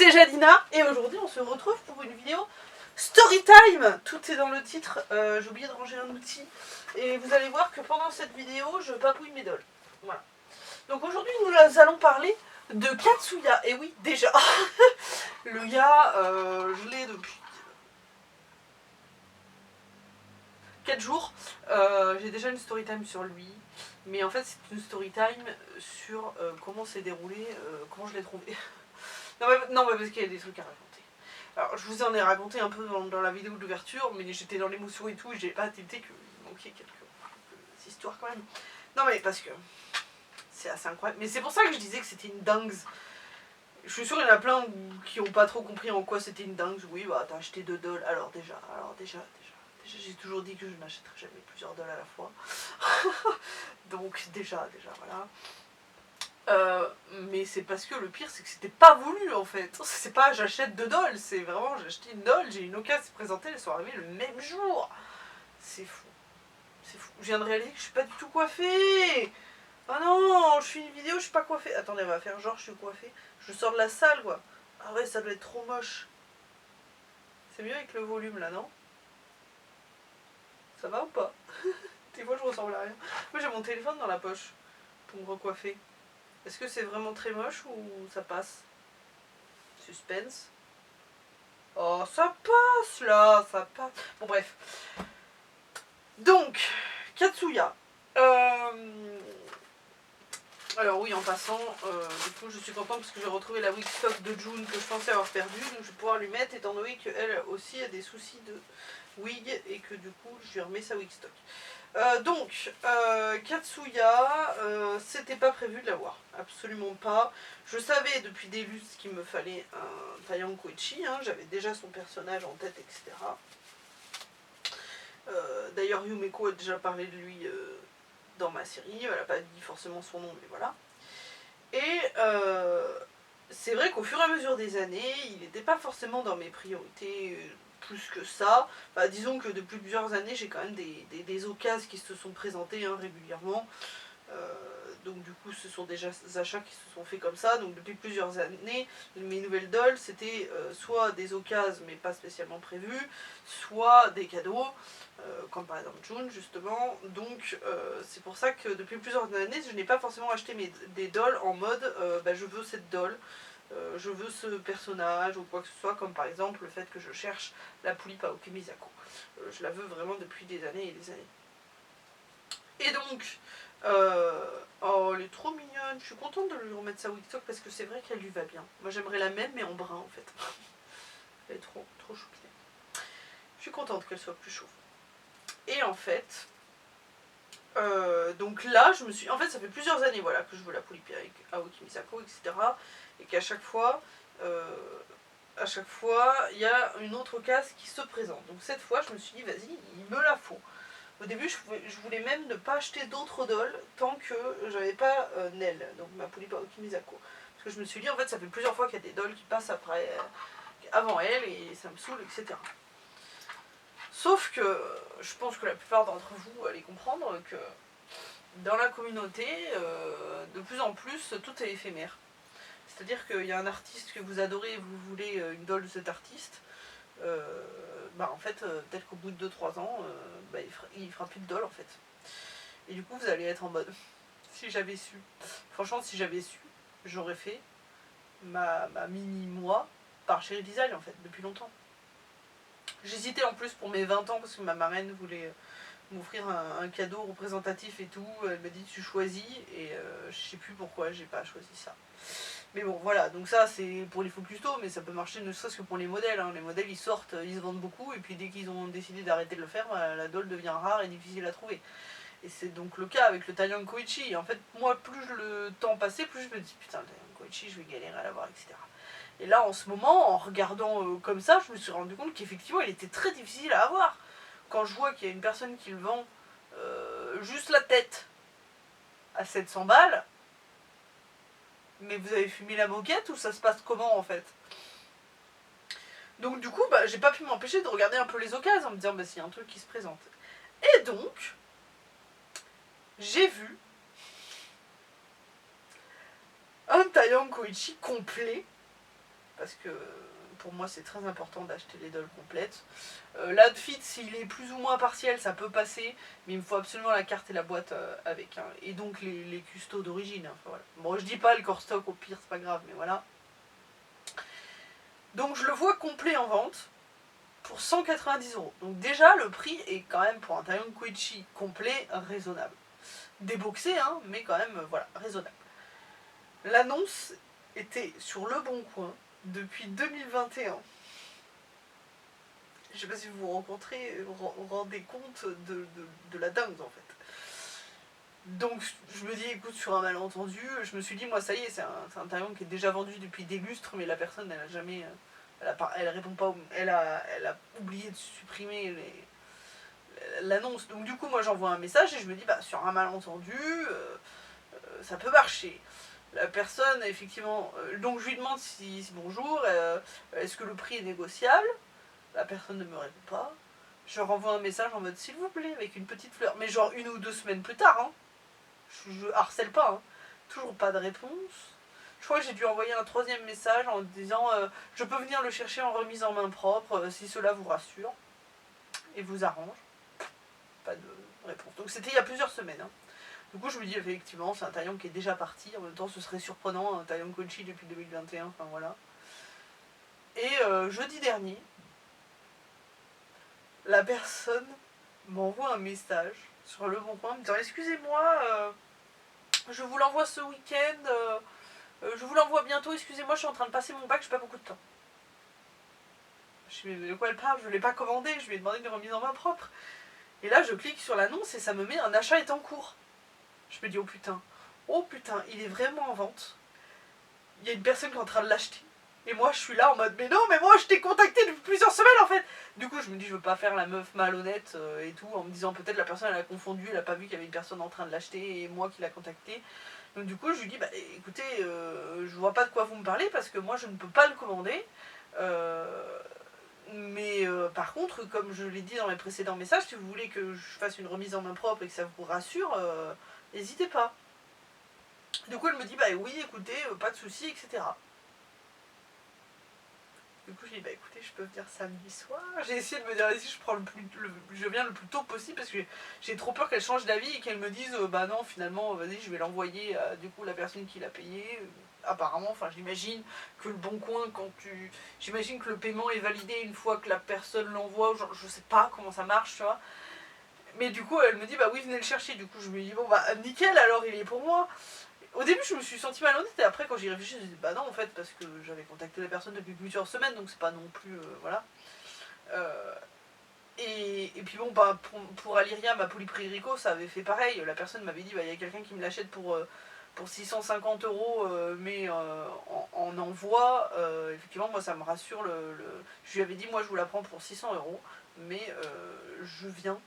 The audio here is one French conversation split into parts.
c'est Jadina et aujourd'hui on se retrouve pour une vidéo Storytime. Tout est dans le titre, j'ai oublié de ranger un outil et vous allez voir que pendant cette vidéo je papouille mes dolls. Voilà. Donc aujourd'hui nous allons parler de Katsuya. Et oui, déjà, le gars, je l'ai depuis 4 jours. J'ai déjà une storytime sur lui. Mais en fait c'est une storytime sur comment s'est déroulé, comment je l'ai trouvé. Non mais parce qu'il y a des trucs à raconter. Alors je vous en ai raconté un peu dans la vidéo d'ouverture, mais j'étais dans l'émotion et tout, et j'ai pas tilté qu'il manquait quelques histoires quand même. Non mais parce que c'est assez incroyable. Mais c'est pour ça que je disais que c'était une dingue. Je suis sûre qu'il y en a plein qui n'ont pas trop compris en quoi c'était une dingue. Oui bah t'as acheté 2 dolls, alors déjà, j'ai toujours dit que je n'achèterais jamais plusieurs dolls à la fois. Donc déjà voilà. Mais c'est parce que le pire c'est que c'était pas voulu en fait. C'est pas j'achète 2 dolls, c'est vraiment j'ai acheté une doll, j'ai une occasion de se présenter, elles sont arrivées le même jour. C'est fou. C'est fou. Je viens de réaliser que je suis pas du tout coiffée. Ah non, je fais une vidéo, je suis pas coiffée. Attendez, on va faire genre je suis coiffée. Je sors de la salle quoi. Ah ouais, ça doit être trop moche. C'est mieux avec le volume là, non? Ça va ou pas? Des fois je ressemble à rien. Moi j'ai mon téléphone dans la poche pour me recoiffer. Est-ce que c'est vraiment très moche ou ça passe? Suspense. Oh, ça passe là, ça passe. Bon, bref. Donc, Katsuya. Alors, oui, en passant, du coup, je suis contente parce que j'ai retrouvé la Wigstock de June que je pensais avoir perdue. Donc, je vais pouvoir lui mettre, étant donné qu'elle aussi a des soucis de wig et que du coup, je lui remets sa Wigstock. Katsuya, c'était pas prévu de l'avoir, absolument pas. Je savais depuis des lustres qu'il me fallait un Taiyang Koichi, hein, j'avais déjà son personnage en tête, etc. D'ailleurs, Yumeko a déjà parlé de lui dans ma série, elle n'a pas dit forcément son nom, mais voilà. Et c'est vrai qu'au fur et à mesure des années, il n'était pas forcément dans mes priorités plus que ça. Bah, disons que depuis plusieurs années, j'ai quand même des occasions qui se sont présentées régulièrement. Donc du coup, ce sont déjà des achats qui se sont faits comme ça. Donc depuis plusieurs années, mes nouvelles dolls, c'était soit des occasions, mais pas spécialement prévues, soit des cadeaux, comme par exemple June, justement. Donc c'est pour ça que depuis plusieurs années, je n'ai pas forcément acheté des dolls en mode bah, je veux cette doll. Je veux ce personnage ou quoi que ce soit, comme par exemple le fait que je cherche la poulipe Aoki Misako. Je la veux vraiment depuis des années et des années. Et donc, oh elle est trop mignonne, je suis contente de lui remettre sa Wigstock parce que c'est vrai qu'elle lui va bien. Moi j'aimerais la même mais en brun en fait. Elle est trop choupinette. Je suis contente qu'elle soit plus chauve. Et en fait, donc là je me suis... En fait ça fait plusieurs années voilà, que je veux la poulipe avec Aoki Misako, etc. Et qu'à chaque fois, il y a une autre case qui se présente. Donc cette fois je me suis dit vas-y, il me la faut. Au début je voulais même ne pas acheter d'autres dolls tant que j'avais pas Nell, donc ma poulipe Aoki Misako. Parce que je me suis dit en fait ça fait plusieurs fois qu'il y a des dolls qui passent avant elle et ça me saoule, etc. Sauf que je pense que la plupart d'entre vous allez comprendre que dans la communauté, de plus en plus, tout est éphémère. C'est-à-dire qu'il y a un artiste que vous adorez et vous voulez une doll de cet artiste, bah en fait, peut-être qu'au bout de 2-3 ans, bah, il fera plus de doll en fait. Et du coup, vous allez être en mode, si j'avais su, franchement, si j'avais su, j'aurais fait ma mini-moi par Chéri Design en fait, depuis longtemps. J'hésitais en plus pour mes 20 ans parce que ma marraine voulait m'offrir un cadeau représentatif et tout. Elle m'a dit tu choisis et je sais plus pourquoi j'ai pas choisi ça. Mais bon voilà, donc ça c'est pour les faux custos, mais ça peut marcher ne serait-ce que pour les modèles. Hein. Les modèles ils sortent, ils se vendent beaucoup et puis dès qu'ils ont décidé d'arrêter de le faire, la doll devient rare et difficile à trouver. Et c'est donc le cas avec le Taiyang Koichi. Et en fait moi plus le temps passait, plus je me dis putain le Taiyang Koichi je vais galérer à l'avoir, etc. Et là en ce moment, en regardant comme ça, je me suis rendu compte qu'effectivement il était très difficile à avoir. Quand je vois qu'il y a une personne qui le vend juste la tête à 700 balles, mais vous avez fumé la moquette ou ça se passe comment en fait? Donc du coup, bah, j'ai pas pu m'empêcher de regarder un peu les occasions en me disant bah, s'il y a un truc qui se présente. Et donc, j'ai vu un Taiyang Koichi complet, parce que pour moi c'est très important d'acheter les dolls complètes. L'outfit, s'il est plus ou moins partiel, ça peut passer, mais il me faut absolument la carte et la boîte avec, hein, et donc les custos d'origine. Hein, voilà. Bon, je dis pas le core stock, au pire c'est pas grave, mais voilà. Donc je le vois complet en vente pour 190 €. Donc déjà le prix est quand même pour un taillon Quechi complet raisonnable. Déboxé, hein, mais quand même voilà, raisonnable. L'annonce était sur Le Bon Coin depuis 2021. Je sais pas si vous vous rendez compte de la dingue en fait. Donc je me dis, écoute, sur un malentendu, je me suis dit, moi ça y est, c'est un taillon qui est déjà vendu depuis des lustres, mais la personne elle a jamais, elle répond pas, elle a oublié de supprimer l'annonce. Donc du coup moi j'envoie un message et je me dis, bah sur un malentendu, ça peut marcher. La personne, effectivement, donc je lui demande si bonjour, est-ce que le prix est négociable? La personne ne me répond pas. Je renvoie un message en mode s'il vous plaît, avec une petite fleur. Mais genre 1 ou 2 semaines plus tard, hein. Je harcèle pas, hein. Toujours pas de réponse. Je crois que j'ai dû envoyer un 3e message en disant je peux venir le chercher en remise en main propre si cela vous rassure et vous arrange. Pas de réponse. Donc c'était il y a plusieurs semaines, hein. Du coup je me dis effectivement c'est un taillon qui est déjà parti. En même temps ce serait surprenant, un taillon Quechi depuis 2021, enfin voilà. Et jeudi dernier, la personne m'envoie un message sur Le Bon Coin me disant excusez-moi, je vous l'envoie ce week-end, je vous l'envoie bientôt, excusez-moi, je suis en train de passer mon bac, j'ai pas beaucoup de temps. Je me dis mais de quoi elle parle, je ne l'ai pas commandé, je lui ai demandé une remise en main propre. Et là je clique sur l'annonce et ça me met un achat est en cours. Je me dis oh putain, il est vraiment en vente. Il y a une personne qui est en train de l'acheter. Et moi je suis là en mode mais non, mais moi je t'ai contacté depuis plusieurs semaines en fait. Du coup je me dis je veux pas faire la meuf malhonnête et tout, en me disant peut-être la personne elle a confondu, elle a pas vu qu'il y avait une personne en train de l'acheter et moi qui l'a contacté. Donc du coup je lui dis bah écoutez, je vois pas de quoi vous me parlez parce que moi je ne peux pas le commander. Mais par contre, comme je l'ai dit dans mes précédents messages, si vous voulez que je fasse une remise en main propre et que ça vous rassure, n'hésitez pas. Du coup elle me dit bah oui écoutez, pas de soucis, etc. Du coup, j'ai dit, bah écoutez, je peux venir samedi soir. J'ai essayé de me dire, vas-y, je viens le plus tôt possible parce que j'ai trop peur qu'elle change d'avis et qu'elle me dise, bah non, finalement, vas-y, je vais l'envoyer à du coup la personne qui l'a payé. Apparemment, enfin, j'imagine que le Bon Coin, j'imagine que le paiement est validé une fois que la personne l'envoie, genre, je sais pas comment ça marche, tu vois. Mais du coup, elle me dit, bah oui, venez le chercher. Du coup, je me dis, bon, bah nickel, alors il est pour moi. Au début, je me suis sentie malhonnête et après, quand j'y réfléchis, je me suis dit, bah non, en fait, parce que j'avais contacté la personne depuis plusieurs semaines, donc c'est pas non plus. Voilà. Et puis bon, bah, pour Aliria, ma Polypririco, ça avait fait pareil. La personne m'avait dit, bah il y a quelqu'un qui me l'achète pour 650 €, mais en envoi. Effectivement, moi, ça me rassure. Je lui avais dit, moi, je vous la prends pour 600 €, mais je viens.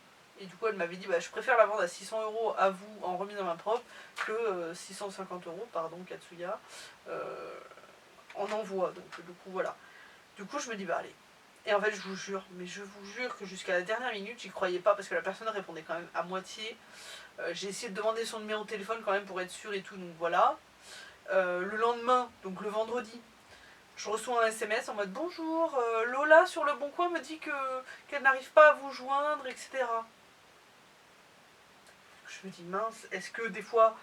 Et du coup, elle m'avait dit, bah, je préfère la vendre à 600 € à vous en remise en main propre que 650 €, pardon, Katsuya, en envoi. Donc, du coup, voilà. Du coup, je me dis, bah, allez. Et en fait, je vous jure, mais je vous jure que jusqu'à la dernière minute, j'y croyais pas parce que la personne répondait quand même à moitié. J'ai essayé de demander son numéro de téléphone quand même pour être sûre et tout, donc voilà. Le lendemain, donc le vendredi, je reçois un SMS en mode bonjour, Lola sur Le Bon Coin me dit qu'elle n'arrive pas à vous joindre, etc. Je me dis mince, est-ce que des fois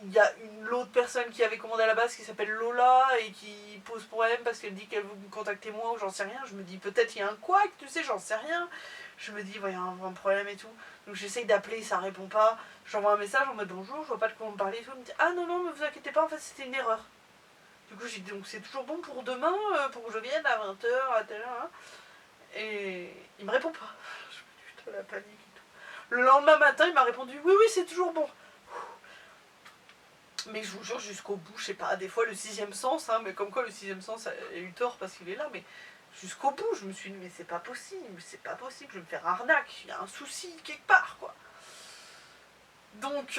il y a l'autre personne qui avait commandé à la base qui s'appelle Lola et qui pose problème parce qu'elle dit qu'elle veut me contacter moi ou j'en sais rien. Je me dis peut-être il y a un couac, tu sais, j'en sais rien. Je me dis il y a un problème et tout. Donc j'essaye d'appeler, ça répond pas. J'envoie un message en mode bonjour, je vois pas de quoi vous me parlez et tout. Elle me dit ah non non mais vous inquiétez pas, en fait c'était une erreur. Du coup j'ai dit donc c'est toujours bon pour demain, pour que je vienne à 20 h à telle heure. Hein. Et il me répond pas. Je me dis putain la panique et tout. Le lendemain matin il m'a répondu oui oui c'est toujours bon. Mais je vous jure jusqu'au bout, je sais pas, des fois le 6e sens, hein, mais comme quoi le 6e sens a eu tort parce qu'il est là, mais jusqu'au bout je me suis dit mais c'est pas possible, je vais me faire arnaque, il y a un souci quelque part quoi. Donc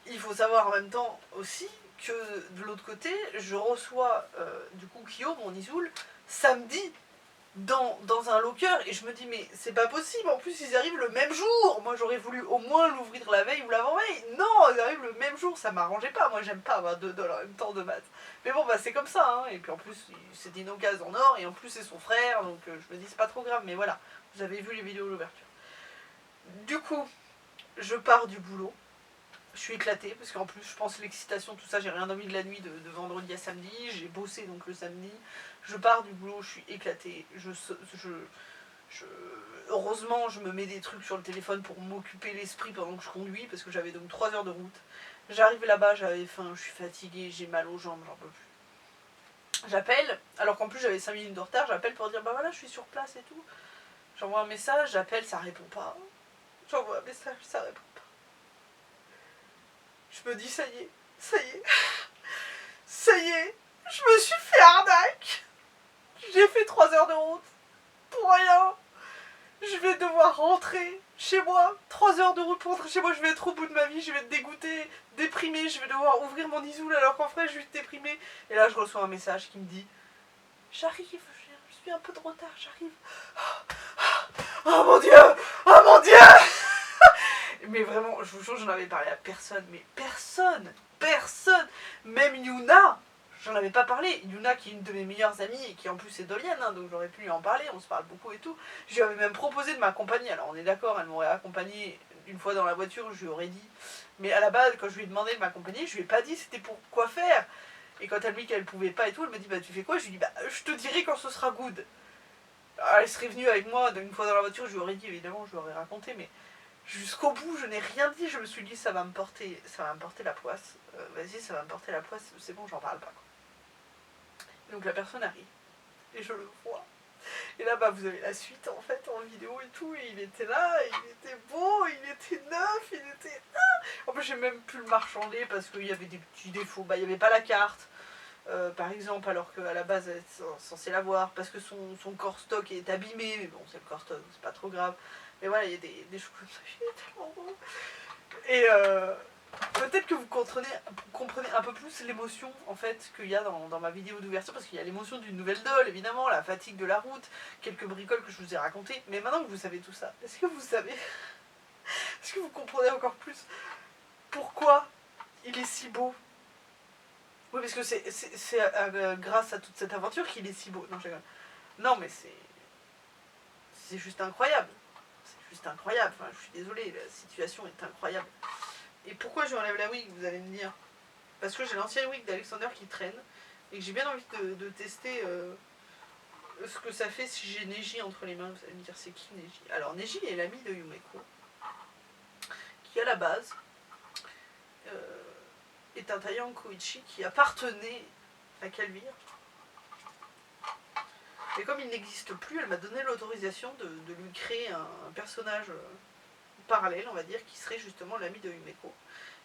il faut savoir en même temps aussi que de l'autre côté, je reçois du coup Kyo, mon Isoul, samedi. dans un locker et je me dis mais c'est pas possible, en plus ils arrivent le même jour. Moi j'aurais voulu au moins l'ouvrir la veille ou l'avant-veille. Non, ils arrivent le même jour, ça m'arrangeait pas. Moi j'aime pas avoir $2 en même temps de maths. Mais bon bah c'est comme ça hein. Et puis en plus c'était une occasion en or et en plus c'est son frère donc je me dis c'est pas trop grave. Mais voilà, vous avez vu les vidéos de l'ouverture. Du coup je pars du boulot. Je suis éclatée parce qu'en plus je pense l'excitation tout ça, j'ai rien dormi de la nuit de vendredi à samedi, j'ai bossé donc le samedi, je pars du boulot, je suis éclatée, heureusement je me mets des trucs sur le téléphone pour m'occuper l'esprit pendant que je conduis parce que j'avais donc 3 heures de route, j'arrive là-bas, j'avais faim, je suis fatiguée, j'ai mal aux jambes, j'en peux plus. J'appelle, alors qu'en plus j'avais 5 minutes de retard, j'appelle pour dire bah voilà je suis sur place et tout, j'envoie un message, j'appelle, ça répond pas, j'envoie un message, ça répond pas. Je me dis ça y est, ça y est, ça y est, je me suis fait arnaque. J'ai fait 3 heures de route pour rien. Je vais devoir rentrer chez moi. 3 heures de route pour rentrer chez moi, je vais être au bout de ma vie, je vais être dégoûtée, déprimée, je vais devoir ouvrir mon isoule alors qu'en vrai je suis déprimée. Et là je reçois un message qui me dit j'arrive, je suis un peu de retard, j'arrive. Oh mon dieu, oh mon dieu. Mais vraiment, je vous jure, j'en avais parlé à personne, mais personne, même Yuna, j'en avais pas parlé. Yuna qui est une de mes meilleures amies et qui en plus est dolienne, hein, donc j'aurais pu lui en parler, on se parle beaucoup et tout. Je lui avais même proposé de m'accompagner, alors on est d'accord, elle m'aurait accompagnée une fois dans la voiture, je lui aurais dit. Mais à la base, quand je lui ai demandé de m'accompagner, je lui ai pas dit c'était pour quoi faire. Et quand elle me dit qu'elle pouvait pas et tout, elle me dit bah tu fais quoi? Je lui dis bah je te dirai quand ce sera good. Alors, elle serait venue avec moi une fois dans la voiture, je lui aurais dit évidemment, je lui aurais raconté, mais jusqu'au bout, je n'ai rien dit, je me suis dit ça va me porter la poisse. Vas-y, ça va me porter la poisse, c'est bon, j'en parle pas. Quoi. Donc la personne arrive, et je le vois. Et là, bah, vous avez la suite en fait en vidéo et tout, et il était là, il était beau, il était neuf, il était. En plus, j'ai même pu le marchander parce qu'il y avait des petits défauts. Bah, il n'y avait pas la carte, par exemple, alors qu'à la base, elle est censée l'avoir, parce que son corps stock est abîmé, mais bon, c'est le corps stock, c'est pas trop grave. Mais voilà, il y a des choses comme ça, il est tellement beau. Et peut-être que vous comprenez un peu plus l'émotion en fait qu'il y a dans ma vidéo d'ouverture, parce qu'il y a l'émotion d'une nouvelle doll, évidemment, la fatigue de la route, quelques bricoles que je vous ai racontées. Mais maintenant que vous savez tout ça, est-ce que vous savez, est-ce que vous comprenez encore plus pourquoi il est si beau? Oui, parce que c'est grâce à toute cette aventure qu'il est si beau. Non, je rigole. Non, mais c'est juste incroyable. C'est juste incroyable. Enfin, je suis désolée, la situation est incroyable. Et pourquoi je enlève la wig, vous allez me dire? Parce que j'ai l'ancienne wig d'Alexander qui traîne et que j'ai bien envie de tester ce que ça fait si j'ai Neji entre les mains. Vous allez me dire c'est qui Neji? Alors Neji est l'ami de Yumeko qui à la base est un Taiyang Koichi qui appartenait à Calvire. Et comme il n'existe plus, elle m'a donné l'autorisation de lui créer un personnage parallèle, on va dire, qui serait justement l'ami de Yumeko.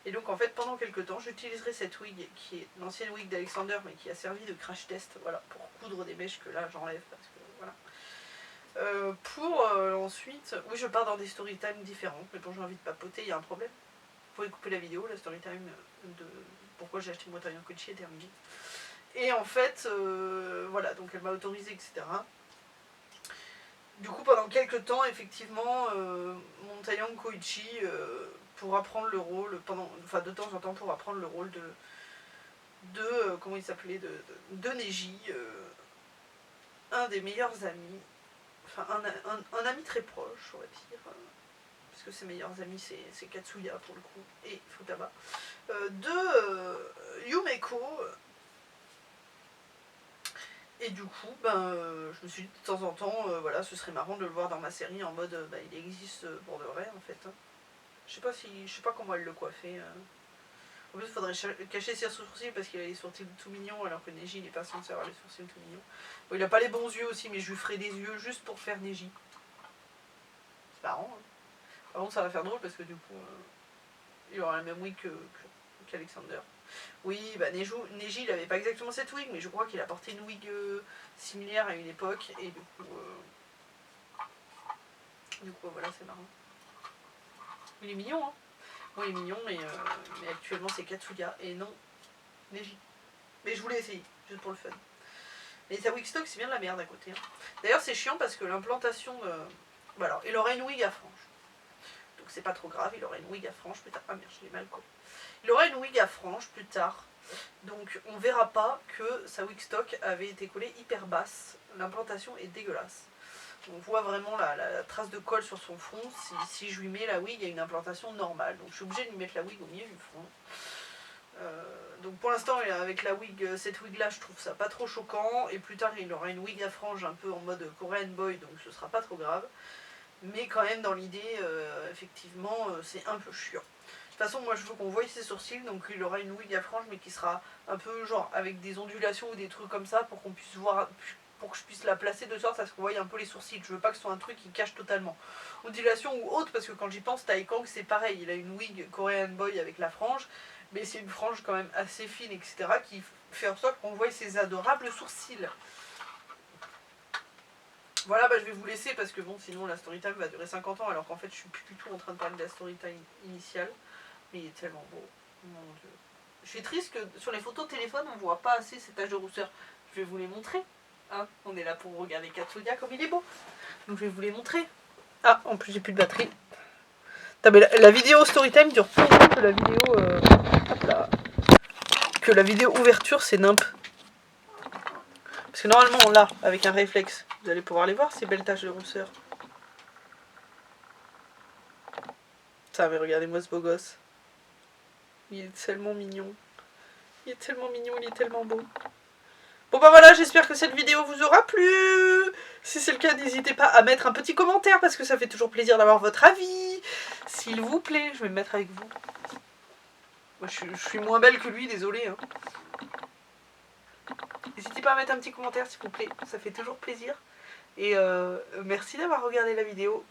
Et donc en fait pendant quelques temps j'utiliserai cette wig qui est l'ancienne wig d'Alexander mais qui a servi de crash test, voilà, pour coudre des mèches que là j'enlève parce que voilà. Pour ensuite, oui je pars dans des story time différentes, mais quand j'ai envie de papoter il y a un problème. Vous pouvez couper la vidéo, la story time de pourquoi j'ai acheté mon Taillon Koichi est terminée. Et en fait, voilà, donc elle m'a autorisé, etc. Du coup pendant quelques temps effectivement mon Taiyang Koichi pour apprendre le rôle, enfin de temps en temps pour apprendre le rôle de comment il s'appelait, de Neji, un des meilleurs amis, enfin un ami très proche on va dire, parce que ses meilleurs amis c'est Katsuya pour le coup, et Futaba, de Yumeko. Et du coup, je me suis dit de temps en temps, voilà, ce serait marrant de le voir dans ma série en mode, il existe pour de vrai en fait. Hein. Je sais pas comment elle le coiffait. En plus, il faudrait cacher ses sourcils parce qu'il a les sourcils tout mignons, alors que Neji n'est pas censé avoir les sourcils tout mignons. Bon, il a pas les bons yeux aussi, mais je lui ferai des yeux juste pour faire Neji. C'est marrant. Hein. Par contre, ça va faire drôle parce que du coup, il aura la même wig qu'Alexander. Oui, Neji, il avait pas exactement cette wig, mais je crois qu'il a porté une wig similaire à une époque, et du coup voilà, c'est marrant. Il est mignon, hein. Bon, il est mignon, mais actuellement c'est Katsuya, et non Neji. Mais je voulais essayer, juste pour le fun. Mais sa wig stock, c'est bien de la merde à côté. Hein. D'ailleurs, c'est chiant parce que l'implantation... Bah alors, il aurait une wig à franges. Donc c'est pas trop grave, il aurait une wig à franges plus tard. Ah merde, je l'ai mal collé. Il aurait une wig à franges plus tard. Donc on verra pas que sa wig stock avait été collée hyper basse. L'implantation est dégueulasse. On voit vraiment la trace de colle sur son front. Si je lui mets la wig, il y a une implantation normale. Donc je suis obligée de lui mettre la wig au milieu du front. Donc pour l'instant, avec la wig, cette wig là, je trouve ça pas trop choquant. Et plus tard, il aura une wig à franges un peu en mode Korean boy, donc ce sera pas trop grave. Mais quand même, dans l'idée, effectivement, c'est un peu chiant. De toute façon, moi je veux qu'on voie ses sourcils, donc il aura une wig à franges, mais qui sera un peu genre avec des ondulations ou des trucs comme ça pour qu'on puisse voir, pour que je puisse la placer de sorte à ce qu'on voie un peu les sourcils. Je veux pas que ce soit un truc qui cache totalement. Ondulation ou autre, parce que quand j'y pense, Taekang c'est pareil, il a une wig Korean boy avec la frange, mais c'est une frange quand même assez fine, etc., qui fait en sorte qu'on voie ses adorables sourcils. Voilà, bah, je vais vous laisser parce que bon, sinon la story time va durer 50 ans alors qu'en fait je suis plus du tout en train de parler de la story time initiale. Mais il est tellement beau, mon dieu. Je suis triste que sur les photos de téléphone on voit pas assez ces taches de rousseur. Je vais vous les montrer. Hein, on est là pour regarder Katsuya comme il est beau. Donc je vais vous les montrer. Ah, en plus j'ai plus de batterie. Mais la vidéo story time dure plus longtemps que la vidéo. Hop là. Que la vidéo ouverture, c'est nimp. Parce que normalement on l'a avec un réflexe. Vous allez pouvoir les voir ces belles taches de rousseur. Ça, mais regardez-moi ce beau gosse. Il est tellement mignon. Il est tellement mignon, il est tellement beau. Bon bah voilà, j'espère que cette vidéo vous aura plu. Si c'est le cas, n'hésitez pas à mettre un petit commentaire parce que ça fait toujours plaisir d'avoir votre avis. S'il vous plaît, je vais me mettre avec vous. Moi, je suis moins belle que lui, désolé. Hein. N'hésitez pas à mettre un petit commentaire s'il vous plaît, ça fait toujours plaisir. Et merci d'avoir regardé la vidéo.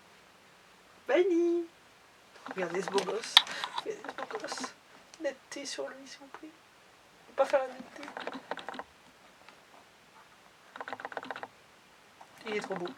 Bye. Regardez ce beau gosse. Regardez ce beau gosse. Netteté sur lui s'il vous plaît. Faut pas faire la netteté. Il est trop beau.